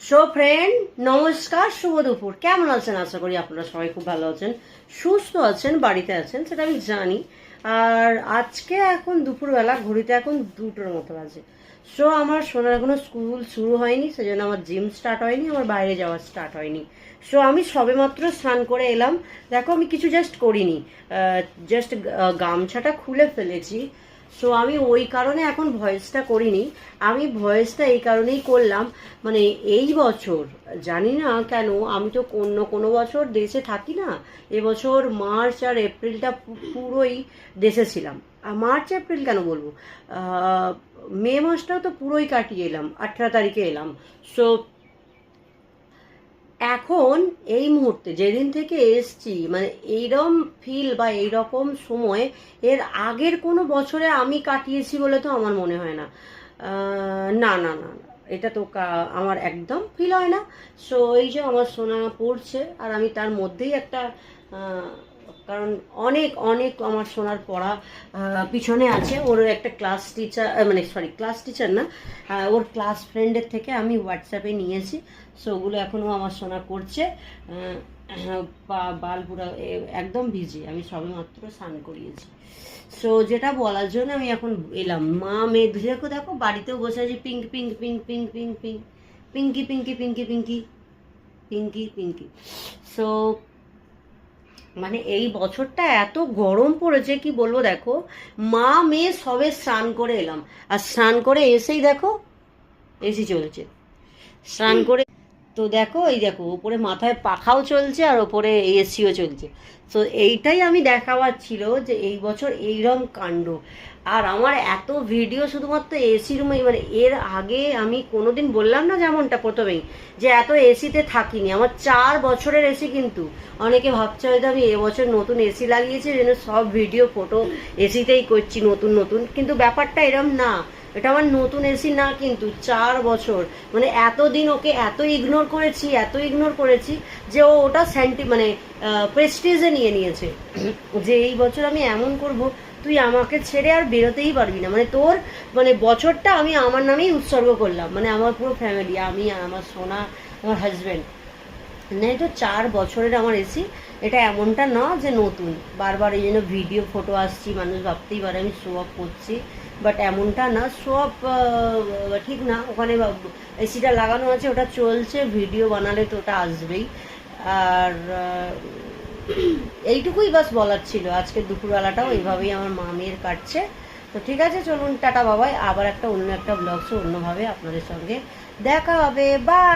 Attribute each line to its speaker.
Speaker 1: So friend, নমস্কার, শুভ দুপুর। কেমন আছেন? আশা করি আপনারা সবাই খুব ভালো আছেন, সুস্থ আছেন, বাড়িতে আছেন, সেটা আমি জানি। আর আজকে এখন দুপুরবেলা, ঘড়িতে এখন 2টোর মতো বাজে। সো আমার সোনার এখনো স্কুল শুরু হয়নি, সেজন্য আমার জিম স্টার্ট হয়নি, আমার বাইরে যাওয়া স্টার্ট হয়নি। সো আমি সবেমাত্র স্নান করে এলাম। দেখো, আমি কিছু জাস্ট করিনি, জাস্ট গামছাটা খুলে ফেলেছি। সো আমি ওই কারণে এখন ভয়েসটা করিনি। আমি ভয়েসটা এই কারণেই করলাম, মানে এই বছর জানি না কেন, আমি তো কোনো বছর দেশে থাকি না। এবছর মার্চ আর এপ্রিলটা পুরোই দেশে ছিলাম। মার্চ এপ্রিল কেন বলবো, মে মাসটাও তো পুরোই কাটিয়ে এলাম, 18 তারিখে এলাম। সো এখন এই মুহূর্তে যেদিন থেকে এসছি, মানে এইরকম ফিল বা এইরকম সময় এর আগের কোনো বছরে আমি কাটিয়েছি বলে তো আমার মনে হয় না। না না না না, এটা তো আমার একদম ফিল হয় না। সো এই যে আমার সোনা পড়ছে, আর আমি তার মধ্যেই একটা কারণ অনেক অনেক আমার সোনার পড়া পিছনে আছে। ওর একটা ক্লাস টিচার, মানে সরি, ক্লাস টিচার না, ওর ক্লাস ফ্রেন্ডের থেকে আমি হোয়াটসঅ্যাপে নিয়েছি। সো ওগুলো এখনও আমার সোনা করছে। বাল পুরা একদম ভিজে, আমি সবে মাত্র স্নান করিয়েছি। সো যেটা বলার জন্য আমি এখন এলাম, মা মেয়ে দেখো দেখো বাড়িতেও বসে আছি, pink pink pink pink pink pink pinky pinky pinky pinky pinky pinky. So মানে এই বছরটা এত গরম পড়েছে কি বলবো। দেখো, মা মেয়ে সবে স্নান করে এলাম, আর স্নান করে এসেই দেখো এসি চলছে। স্নান করে তো দেখো, এই দেখো ওপরে মাথায় পাখাও চলছে আর ওপরে এসিও চলছে। তো এইটাই আমি দেখাবার ছিল যে এই বছর এইরকম কাণ্ড। আর আমার এত ভিডিও শুধুমাত্র এসি রুমে, মানে এর আগে আমি কোনোদিন বললাম না যেমনটা প্রথমেই, যে এত এসিতে থাকিনি। আমার 4 বছরের এসি। কিন্তু অনেকে ভাবছে হয়তো আমি এবছর নতুন এসি লাগিয়েছি, যেন সব ভিডিও ফটো এসিতেই করছি নতুন নতুন, কিন্তু ব্যাপারটা এরম না। এটা আমার নতুন এসি না, কিন্তু 4 বছর, মানে এতদিন ওকে এত ইগনোর করেছি যে ও ওটা মানে প্রেস্টিজে নিয়ে নিয়েছে, যে এই বছর আমি এমন করব, তুই আমাকে ছেড়ে আর বেরোতেই পারবি না। মানে তোর, মানে বছরটা আমি আমার নামেই উৎসর্গ করলাম, মানে আমার পুরো ফ্যামিলি, আমি, আমার সোনা, আমার হাজব্যান্ড। না, এটা 4 বছরের আমার এসি। এটা এমনটা না যে নতুন, বারবার এই জন্য ভিডিও ফটো আসছি, মানুষ ভাবতেই পারে আমি শো অফ করছি, বাট এমনটা না। শো অফ ঠিক না। ওখানে এসিটা লাগানো আছে, ওটা চলছে, ভিডিও বানালে তো ওটা আসবেই। আর এইটুকুই বাস বলার ছিল। আজকে দুপুরবেলাটাও এইভাবেই আমার মা মেয়ের কাটছে। তো ঠিক আছে, চলুন, টাটা বাবাই। আবার অন্য একটা ব্লগসে অন্যভাবে আপনাদের সঙ্গে দেখা হবে। বাই।